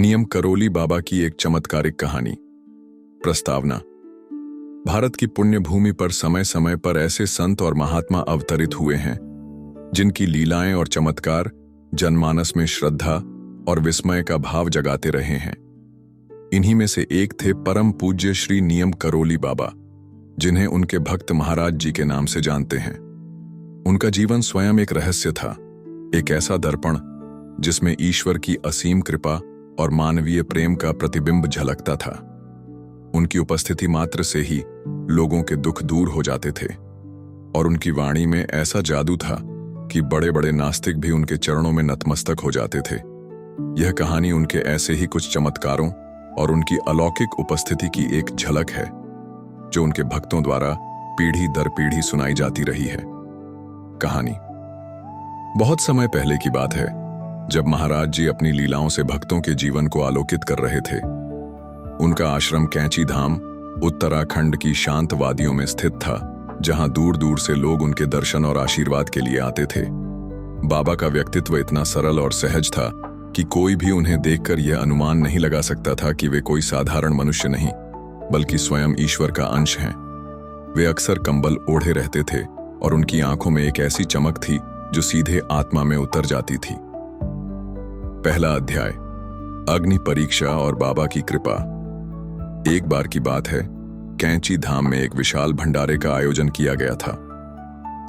नियम करोली बाबा की एक चमत्कारिक कहानी। प्रस्तावना। भारत की पुण्य भूमि पर समय समय पर ऐसे संत और महात्मा अवतरित हुए हैं जिनकी लीलाएं और चमत्कार जनमानस में श्रद्धा और विस्मय का भाव जगाते रहे हैं। इन्हीं में से एक थे परम पूज्य श्री नियम करोली बाबा, जिन्हें उनके भक्त महाराज जी के नाम से जानते हैं। उनका जीवन स्वयं एक रहस्य था, एक ऐसा दर्पण जिसमें ईश्वर की असीम कृपा और मानवीय प्रेम का प्रतिबिंब झलकता था। उनकी उपस्थिति मात्र से ही लोगों के दुख दूर हो जाते थे और उनकी वाणी में ऐसा जादू था कि बड़े बड़े नास्तिक भी उनके चरणों में नतमस्तक हो जाते थे। यह कहानी उनके ऐसे ही कुछ चमत्कारों और उनकी अलौकिक उपस्थिति की एक झलक है, जो उनके भक्तों द्वारा पीढ़ी दर पीढ़ी सुनाई जाती रही है। कहानी बहुत समय पहले की बात है, जब महाराज जी अपनी लीलाओं से भक्तों के जीवन को आलोकित कर रहे थे। उनका आश्रम कैंची धाम उत्तराखंड की शांत वादियों में स्थित था, जहां दूर दूर से लोग उनके दर्शन और आशीर्वाद के लिए आते थे। बाबा का व्यक्तित्व इतना सरल और सहज था कि कोई भी उन्हें देखकर यह अनुमान नहीं लगा सकता था कि वे कोई साधारण मनुष्य नहीं, बल्कि स्वयं ईश्वर का अंश हैं। वे अक्सर कंबल ओढ़े रहते थे और उनकी आंखों में एक ऐसी चमक थी जो सीधे आत्मा में उतर जाती थी। पहला अध्याय, अग्नि परीक्षा और बाबा की कृपा। एक बार की बात है, कैंची धाम में एक विशाल भंडारे का आयोजन किया गया था।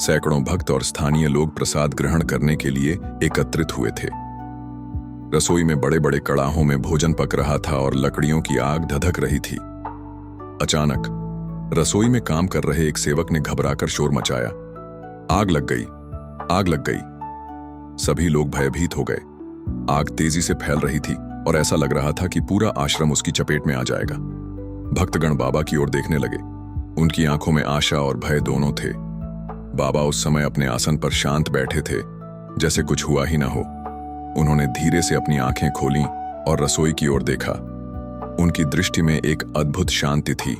सैकड़ों भक्त और स्थानीय लोग प्रसाद ग्रहण करने के लिए एकत्रित हुए थे। रसोई में बड़े बड़े कड़ाहों में भोजन पक रहा था और लकड़ियों की आग धधक रही थी। अचानक रसोई में काम कर रहे एक सेवक ने घबराकर शोर मचाया, आग लग गई, आग लग गई। सभी लोग भयभीत हो गए। आग तेजी से फैल रही थी और ऐसा लग रहा था कि पूरा आश्रम उसकी चपेट में आ जाएगा। भक्तगण बाबा की ओर देखने लगे। उनकी आंखों में आशा और भय दोनों थे। बाबा उस समय अपने आसन पर शांत बैठे थे, जैसे कुछ हुआ ही ना हो। उन्होंने धीरे से अपनी आंखें खोलीं और रसोई की ओर देखा। उनकी दृष्टि में एक अद्भुत शांति थी,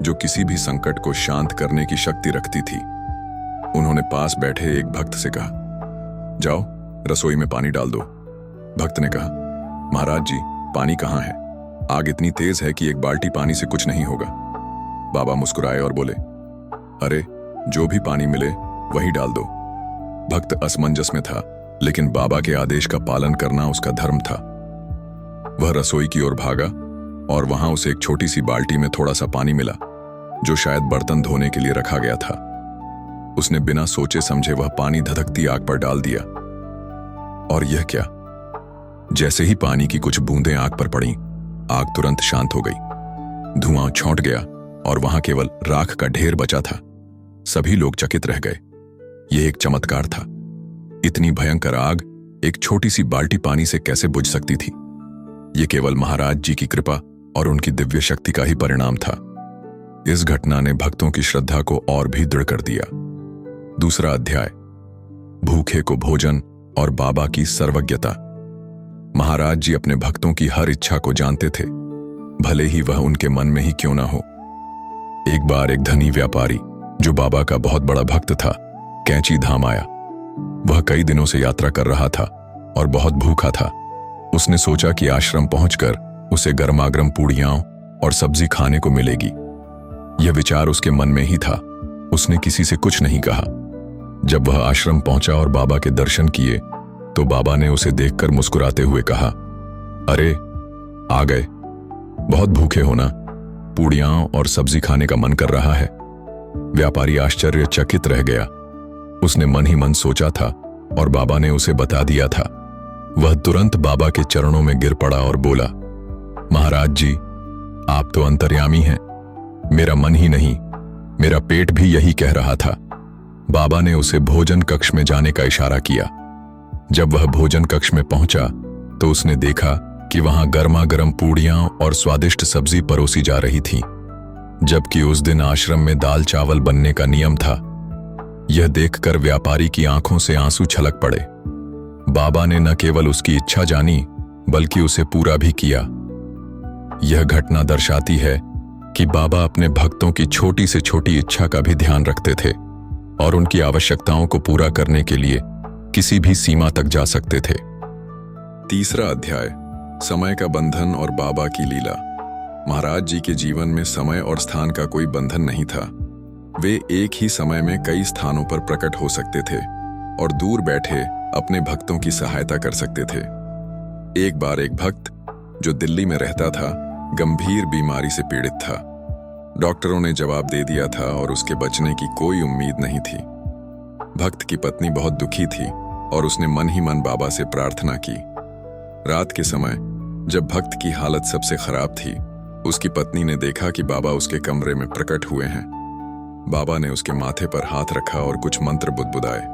जो किसी भी संकट को शांत करने की शक्ति रखती थी। उन्होंने पास बैठे एक भक्त से कहा, जाओ रसोई में पानी डाल दो। भक्त ने कहा, महाराज जी, पानी कहाँ है? आग इतनी तेज है कि एक बाल्टी पानी से कुछ नहीं होगा। बाबा मुस्कुराए और बोले, अरे जो भी पानी मिले वही डाल दो। भक्त असमंजस में था, लेकिन बाबा के आदेश का पालन करना उसका धर्म था। वह रसोई की ओर भागा और वहां उसे एक छोटी सी बाल्टी में थोड़ा सा पानी मिला, जो शायद बर्तन धोने के लिए रखा गया था। उसने बिना सोचे समझे वह पानी धधकती आग पर डाल दिया। और यह क्या, जैसे ही पानी की कुछ बूंदें आग पर पड़ी, आग तुरंत शांत हो गई। धुआं छौंट गया और वहां केवल राख का ढेर बचा था। सभी लोग चकित रह गए। यह एक चमत्कार था। इतनी भयंकर आग एक छोटी सी बाल्टी पानी से कैसे बुझ सकती थी? यह केवल महाराज जी की कृपा और उनकी दिव्य शक्ति का ही परिणाम था। इस घटना ने भक्तों की श्रद्धा को और भी दृढ़ कर दिया। दूसरा अध्याय, भूखे को भोजन और बाबा की सर्वज्ञता। महाराज जी अपने भक्तों की हर इच्छा को जानते थे, भले ही वह उनके मन में ही क्यों ना हो। एक बार एक धनी व्यापारी, जो बाबा का बहुत बड़ा भक्त था, कैंची धाम आया। वह कई दिनों से यात्रा कर रहा था और बहुत भूखा था। उसने सोचा कि आश्रम पहुंचकर उसे गर्मागर्म पूड़ियां और सब्जी खाने को मिलेगी। यह विचार उसके मन में ही था। उसने किसी से कुछ नहीं कहा। जब वह आश्रम पहुंचा और बाबा के दर्शन किए, तो बाबा ने उसे देखकर मुस्कुराते हुए कहा, अरे आ गए, बहुत भूखे हो ना, पूड़ियां और सब्जी खाने का मन कर रहा है। व्यापारी आश्चर्यचकित रह गया। उसने मन ही मन सोचा था और बाबा ने उसे बता दिया था। वह तुरंत बाबा के चरणों में गिर पड़ा और बोला, महाराज जी, आप तो अंतर्यामी हैं। मेरा मन ही नहीं, मेरा पेट भी यही कह रहा था। बाबा ने उसे भोजन कक्ष में जाने का इशारा किया। जब वह भोजन कक्ष में पहुंचा, तो उसने देखा कि वहां गर्मा गर्म पूड़ियां और स्वादिष्ट सब्जी परोसी जा रही थी, जबकि उस दिन आश्रम में दाल चावल बनने का नियम था। यह देखकर व्यापारी की आंखों से आंसू छलक पड़े। बाबा ने न केवल उसकी इच्छा जानी, बल्कि उसे पूरा भी किया। यह घटना दर्शाती है कि बाबा अपने भक्तों की छोटी से छोटी इच्छा का भी ध्यान रखते थे और उनकी आवश्यकताओं को पूरा करने के लिए किसी भी सीमा तक जा सकते थे। तीसरा अध्याय, समय का बंधन और बाबा की लीला। महाराज जी के जीवन में समय और स्थान का कोई बंधन नहीं था। वे एक ही समय में कई स्थानों पर प्रकट हो सकते थे और दूर बैठे अपने भक्तों की सहायता कर सकते थे। एक बार एक भक्त जो दिल्ली में रहता था, गंभीर बीमारी से पीड़ित था। डॉक्टरों ने जवाब दे दिया था और उसके बचने की कोई उम्मीद नहीं थी। भक्त की पत्नी बहुत दुखी थी और उसने मन ही मन बाबा से प्रार्थना की। रात के समय जब भक्त की हालत सबसे खराब थी, उसकी पत्नी ने देखा कि बाबा उसके कमरे में प्रकट हुए हैं। बाबा ने उसके माथे पर हाथ रखा और कुछ मंत्र बुदबुदाए।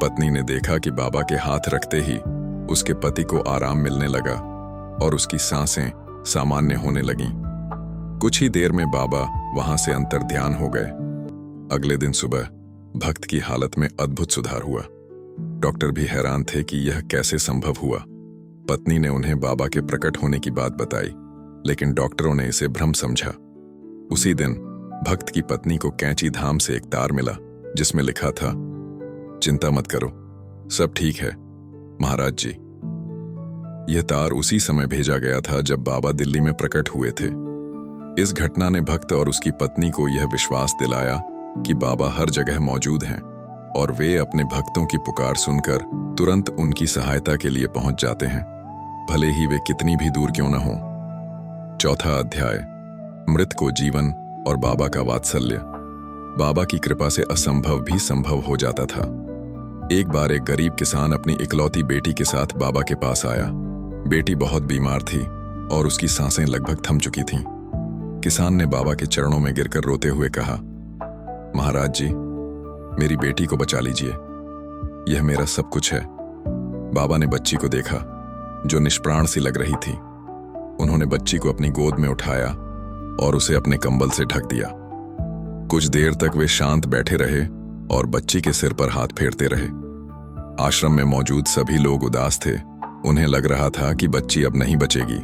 पत्नी ने देखा कि बाबा के हाथ रखते ही उसके पति को आराम मिलने लगा और उसकी सांसें सामान्य होने लगीं। कुछ ही देर में बाबा वहां से अंतर्ध्यान हो गए। अगले दिन सुबह भक्त की हालत में अद्भुत सुधार हुआ। डॉक्टर भी हैरान थे कि यह कैसे संभव हुआ। पत्नी ने उन्हें बाबा के प्रकट होने की बात बताई, लेकिन डॉक्टरों ने इसे भ्रम समझा। उसी दिन भक्त की पत्नी को कैंची धाम से एक तार मिला जिसमें लिखा था, चिंता मत करो, सब ठीक है महाराज जी। यह तार उसी समय भेजा गया था जब बाबा दिल्ली में प्रकट हुए थे। इस घटना ने भक्त और उसकी पत्नी को यह विश्वास दिलाया कि बाबा हर जगह मौजूद हैं और वे अपने भक्तों की पुकार सुनकर तुरंत उनकी सहायता के लिए पहुंच जाते हैं, भले ही वे कितनी भी दूर क्यों न हों। चौथा अध्याय, मृत को जीवन और बाबा का वात्सल्य। बाबा की कृपा से असंभव भी संभव हो जाता था। एक बार एक गरीब किसान अपनी इकलौती बेटी के साथ बाबा के पास आया। बेटी बहुत बीमार थी और उसकी सांसें लगभग थम चुकी थीं। किसान ने बाबा के चरणों में गिरकर रोते हुए कहा, महाराज जी, मेरी बेटी को बचा लीजिए, यह मेरा सब कुछ है। बाबा ने बच्ची को देखा जो निष्प्राण सी लग रही थी। उन्होंने बच्ची को अपनी गोद में उठाया और उसे अपने कंबल से ढक दिया। कुछ देर तक वे शांत बैठे रहे और बच्ची के सिर पर हाथ फेरते रहे। आश्रम में मौजूद सभी लोग उदास थे। उन्हें लग रहा था कि बच्ची अब नहीं बचेगी,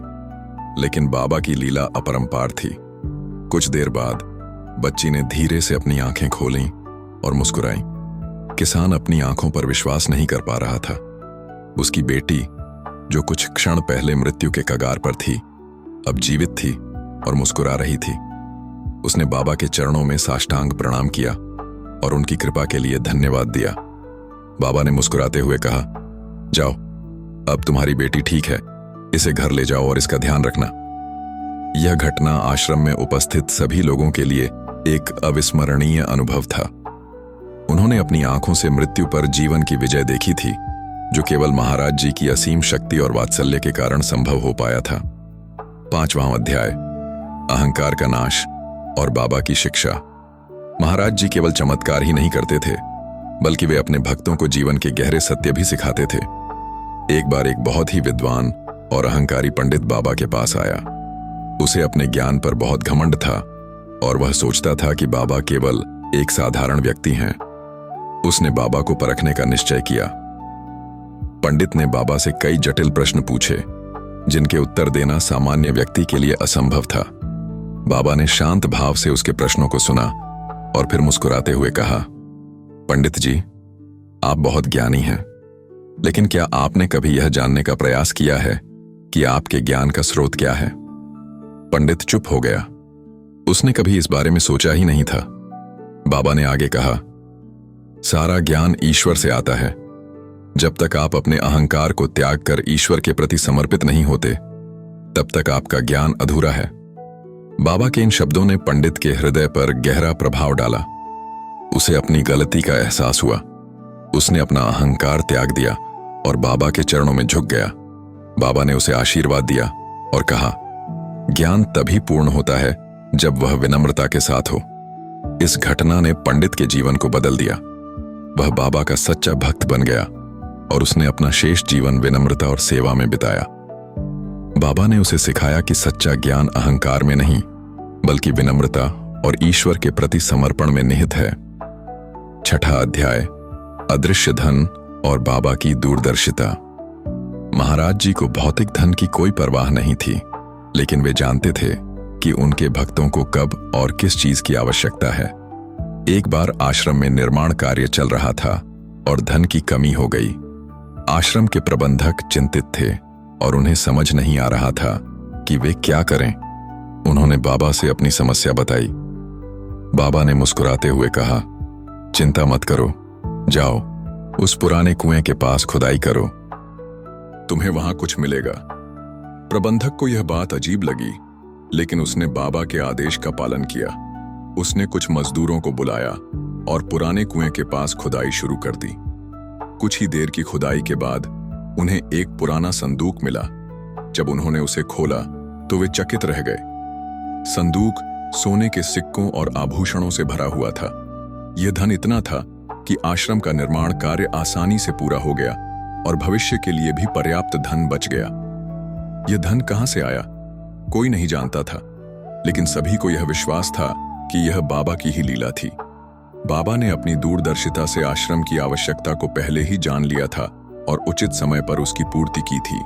लेकिन बाबा की लीला अपरंपार थी। कुछ देर बाद बच्ची ने धीरे से अपनी आंखें खोलीं और मुस्कुराई। किसान अपनी आंखों पर विश्वास नहीं कर पा रहा था। उसकी बेटी, जो कुछ क्षण पहले मृत्यु के कगार पर थी, अब जीवित थी और मुस्कुरा रही थी। उसने बाबा के चरणों में साष्टांग प्रणाम किया और उनकी कृपा के लिए धन्यवाद दिया। बाबा ने मुस्कुराते हुए कहा, जाओ, अब तुम्हारी बेटी ठीक है, इसे घर ले जाओ और इसका ध्यान रखना। यह घटना आश्रम में उपस्थित सभी लोगों के लिए एक अविस्मरणीय अनुभव था। उन्होंने अपनी आंखों से मृत्यु पर जीवन की विजय देखी थी, जो केवल महाराज जी की असीम शक्ति और वात्सल्य के कारण संभव हो पाया था। 5वां अध्याय, अहंकार का नाश और बाबा की शिक्षा। महाराज जी केवल चमत्कार ही नहीं करते थे, बल्कि वे अपने भक्तों को जीवन के गहरे सत्य भी सिखाते थे। एक बार एक बहुत ही विद्वान और अहंकारी पंडित बाबा के पास आया। उसे अपने ज्ञान पर बहुत घमंड था और वह सोचता था कि बाबा केवल एक साधारण व्यक्ति हैं। उसने बाबा को परखने का निश्चय किया। पंडित ने बाबा से कई जटिल प्रश्न पूछे, जिनके उत्तर देना सामान्य व्यक्ति के लिए असंभव था। बाबा ने शांत भाव से उसके प्रश्नों को सुना और फिर मुस्कुराते हुए कहा, पंडित जी, आप बहुत ज्ञानी हैं, लेकिन क्या आपने कभी यह जानने का प्रयास किया है कि आपके ज्ञान का स्रोत क्या है? पंडित चुप हो गया। उसने कभी इस बारे में सोचा ही नहीं था। बाबा ने आगे कहा, सारा ज्ञान ईश्वर से आता है। जब तक आप अपने अहंकार को त्याग कर ईश्वर के प्रति समर्पित नहीं होते, तब तक आपका ज्ञान अधूरा है। बाबा के इन शब्दों ने पंडित के हृदय पर गहरा प्रभाव डाला। उसे अपनी गलती का एहसास हुआ। उसने अपना अहंकार त्याग दिया और बाबा के चरणों में झुक गया। बाबा ने उसे आशीर्वाद दिया और कहा, ज्ञान तभी पूर्ण होता है जब वह विनम्रता के साथ हो। इस घटना ने पंडित के जीवन को बदल दिया। वह बाबा का सच्चा भक्त बन गया और उसने अपना शेष जीवन विनम्रता और सेवा में बिताया। बाबा ने उसे सिखाया कि सच्चा ज्ञान अहंकार में नहीं, बल्कि विनम्रता और ईश्वर के प्रति समर्पण में निहित है। 6ठा अध्याय, अदृश्य धन और बाबा की दूरदर्शिता। महाराज जी को भौतिक धन की कोई परवाह नहीं थी, लेकिन वे जानते थे कि उनके भक्तों को कब और किस चीज की आवश्यकता है। एक बार आश्रम में निर्माण कार्य चल रहा था और धन की कमी हो गई। आश्रम के प्रबंधक चिंतित थे। और उन्हें समझ नहीं आ रहा था कि वे क्या करें। उन्होंने बाबा से अपनी समस्या बताई। बाबा ने मुस्कुराते हुए कहा, चिंता मत करो, जाओ उस पुराने कुएं के पास खुदाई करो, तुम्हें वहां कुछ मिलेगा। प्रबंधक को यह बात अजीब लगी, लेकिन उसने बाबा के आदेश का पालन किया। उसने कुछ मजदूरों को बुलाया और पुराने कुएं के पास खुदाई शुरू कर दी। कुछ ही देर की खुदाई के बाद उन्हें एक पुराना संदूक मिला। जब उन्होंने उसे खोला तो वे चकित रह गए। संदूक सोने के सिक्कों और आभूषणों से भरा हुआ था। यह धन इतना था कि आश्रम का निर्माण कार्य आसानी से पूरा हो गया और भविष्य के लिए भी पर्याप्त धन बच गया। यह धन कहां से आया, कोई नहीं जानता था, लेकिन सभी को यह विश्वास था कि यह बाबा की ही लीला थी। बाबा ने अपनी दूरदर्शिता से आश्रम की आवश्यकता को पहले ही जान लिया था और उचित समय पर उसकी पूर्ति की थी।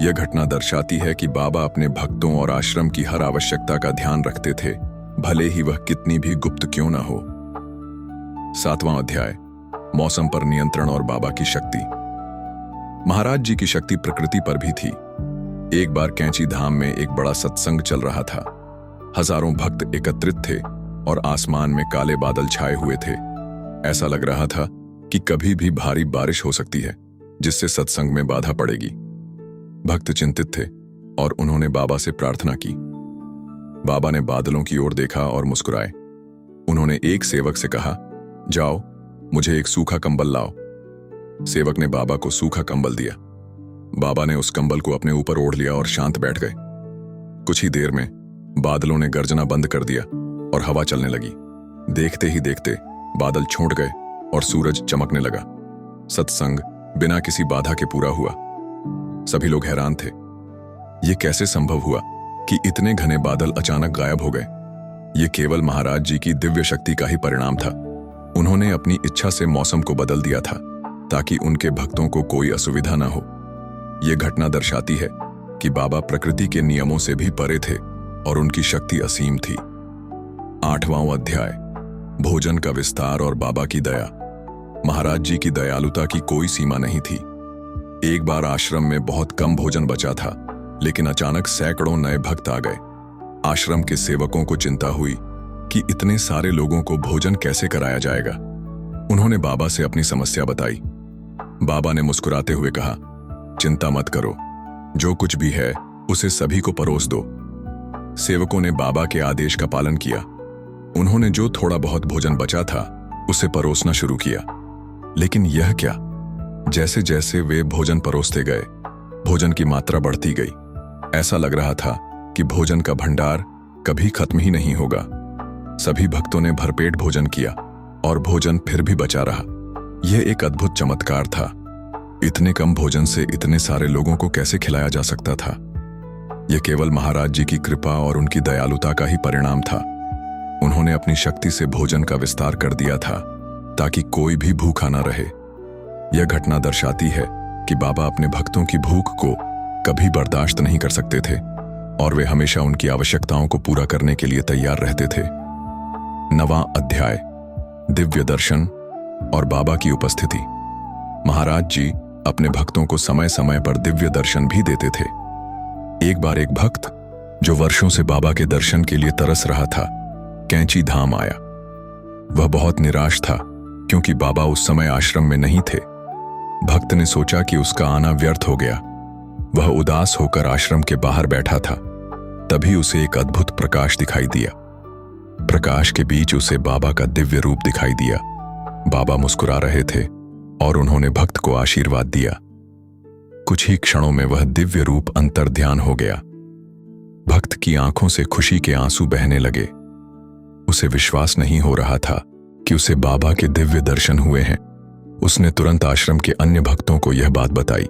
यह घटना दर्शाती है कि बाबा अपने भक्तों और आश्रम की हर आवश्यकता का ध्यान रखते थे, भले ही वह कितनी भी गुप्त क्यों न हो। 7वां अध्याय, मौसम पर नियंत्रण और बाबा की शक्ति। महाराज जी की शक्ति प्रकृति पर भी थी। एक बार कैंची धाम में एक बड़ा सत्संग चल रहा था। हजारों भक्त एकत्रित थे और आसमान में काले बादल छाए हुए थे। ऐसा लग रहा था कि कभी भी भारी बारिश हो सकती है, जिससे सत्संग में बाधा पड़ेगी। भक्त चिंतित थे और उन्होंने बाबा से प्रार्थना की। बाबा ने बादलों की ओर देखा और मुस्कुराए। उन्होंने एक सेवक से कहा, जाओ मुझे एक सूखा कंबल लाओ। सेवक ने बाबा को सूखा कंबल दिया। बाबा ने उस कंबल को अपने ऊपर ओढ़ लिया और शांत बैठ गए। कुछ ही देर में बादलों ने गर्जना बंद कर दिया और हवा चलने लगी। देखते ही देखते बादल छूट गए और सूरज चमकने लगा। सत्संग बिना किसी बाधा के पूरा हुआ। सभी लोग हैरान थे। यह कैसे संभव हुआ कि इतने घने बादल अचानक गायब हो गए? यह केवल महाराज जी की दिव्य शक्ति का ही परिणाम था। उन्होंने अपनी इच्छा से मौसम को बदल दिया था ताकि उनके भक्तों को कोई असुविधा न हो। यह घटना दर्शाती है कि बाबा प्रकृति के नियमों से भी परे थे और उनकी शक्ति असीम थी। 8वां अध्याय, भोजन का विस्तार और बाबा की दया। महाराज जी की दयालुता की कोई सीमा नहीं थी। एक बार आश्रम में बहुत कम भोजन बचा था, लेकिन अचानक सैकड़ों नए भक्त आ गए। आश्रम के सेवकों को चिंता हुई कि इतने सारे लोगों को भोजन कैसे कराया जाएगा। उन्होंने बाबा से अपनी समस्या बताई। बाबा ने मुस्कुराते हुए कहा, चिंता मत करो, जो कुछ भी है उसे सभी को परोस दो। सेवकों ने बाबा के आदेश का पालन किया। उन्होंने जो थोड़ा बहुत भोजन बचा था उसे परोसना शुरू किया। लेकिन यह क्या, जैसे जैसे वे भोजन परोसते गए, भोजन की मात्रा बढ़ती गई। ऐसा लग रहा था कि भोजन का भंडार कभी खत्म ही नहीं होगा। सभी भक्तों ने भरपेट भोजन किया और भोजन फिर भी बचा रहा। यह एक अद्भुत चमत्कार था। इतने कम भोजन से इतने सारे लोगों को कैसे खिलाया जा सकता था? यह केवल महाराज जी की कृपा और उनकी दयालुता का ही परिणाम था। उन्होंने अपनी शक्ति से भोजन का विस्तार कर दिया था ताकि कोई भी भूखा न रहे। यह घटना दर्शाती है कि बाबा अपने भक्तों की भूख को कभी बर्दाश्त नहीं कर सकते थे और वे हमेशा उनकी आवश्यकताओं को पूरा करने के लिए तैयार रहते थे। 9वां अध्याय, दिव्य दर्शन और बाबा की उपस्थिति। महाराज जी अपने भक्तों को समय समय पर दिव्य दर्शन भी देते थे। एक बार एक भक्त जो वर्षों से बाबा के दर्शन के लिए तरस रहा था, कैंची धाम आया। वह बहुत निराश था क्योंकि बाबा उस समय आश्रम में नहीं थे। भक्त ने सोचा कि उसका आना व्यर्थ हो गया। वह उदास होकर आश्रम के बाहर बैठा था। तभी उसे एक अद्भुत प्रकाश दिखाई दिया। प्रकाश के बीच उसे बाबा का दिव्य रूप दिखाई दिया। बाबा मुस्कुरा रहे थे और उन्होंने भक्त को आशीर्वाद दिया। कुछ ही क्षणों में वह दिव्य रूप अंतर्ध्यान हो गया। भक्त की आंखों से खुशी के आंसू बहने लगे। उसे विश्वास नहीं हो रहा था कि उसे बाबा के दिव्य दर्शन हुए हैं। उसने तुरंत आश्रम के अन्य भक्तों को यह बात बताई।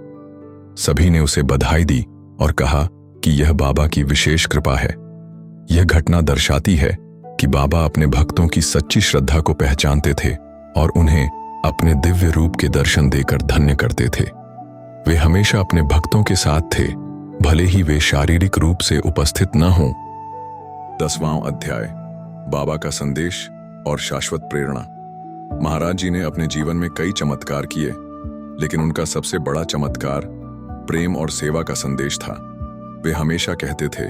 सभी ने उसे बधाई दी और कहा कि यह बाबा की विशेष कृपा है। यह घटना दर्शाती है कि बाबा अपने भक्तों की सच्ची श्रद्धा को पहचानते थे और उन्हें अपने दिव्य रूप के दर्शन देकर धन्य करते थे। वे हमेशा अपने भक्तों के साथ थे, भले ही वे शारीरिक रूप से उपस्थित न हों। 10वां अध्याय, बाबा का संदेश और शाश्वत प्रेरणा। महाराज जी ने अपने जीवन में कई चमत्कार किए, लेकिन उनका सबसे बड़ा चमत्कार प्रेम और सेवा का संदेश था। वे हमेशा कहते थे,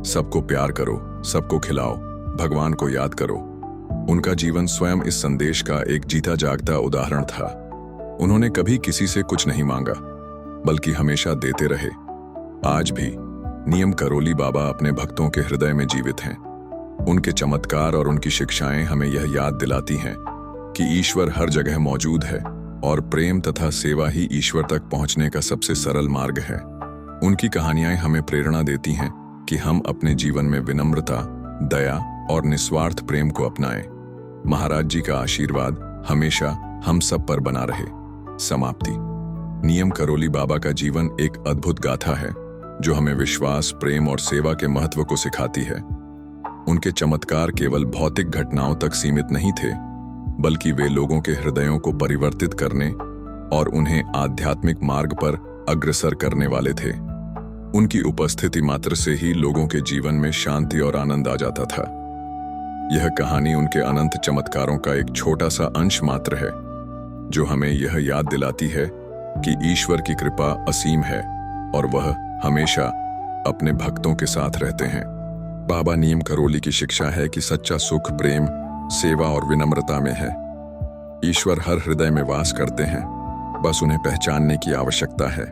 सबको प्यार करो, सबको खिलाओ, भगवान को याद करो। उनका जीवन स्वयं इस संदेश का एक जीता जागता उदाहरण था। उन्होंने कभी किसी से कुछ नहीं मांगा, बल्कि हमेशा देते रहे। आज भी नियम करोली बाबा अपने भक्तों के हृदय में जीवित हैं। उनके चमत्कार और उनकी शिक्षाएं हमें यह याद दिलाती हैं कि ईश्वर हर जगह मौजूद है और प्रेम तथा सेवा ही ईश्वर तक पहुंचने का सबसे सरल मार्ग है। उनकी कहानियां हमें प्रेरणा देती हैं कि हम अपने जीवन में विनम्रता, दया और निस्वार्थ प्रेम को अपनाएं। महाराज जी का आशीर्वाद हमेशा हम सब पर बना रहे। समाप्ति। नियम करोली बाबा का जीवन एक अद्भुत गाथा है जो हमें विश्वास, प्रेम और सेवा के महत्व को सिखाती है। उनके चमत्कार केवल भौतिक घटनाओं तक सीमित नहीं थे, बल्कि वे लोगों के हृदयों को परिवर्तित करने और उन्हें आध्यात्मिक मार्ग पर अग्रसर करने वाले थे। उनकी उपस्थिति मात्र से ही लोगों के जीवन में शांति और आनंद आ जाता था। यह कहानी उनके अनंत चमत्कारों का एक छोटा सा अंश मात्र है, जो हमें यह याद दिलाती है कि ईश्वर की कृपा असीम है और वह हमेशा अपने भक्तों के साथ रहते हैं। बाबा नियम करोली की शिक्षा है कि सच्चा सुख प्रेम, सेवा और विनम्रता में है। ईश्वर हर हृदय में वास करते हैं, बस उन्हें पहचानने की आवश्यकता है।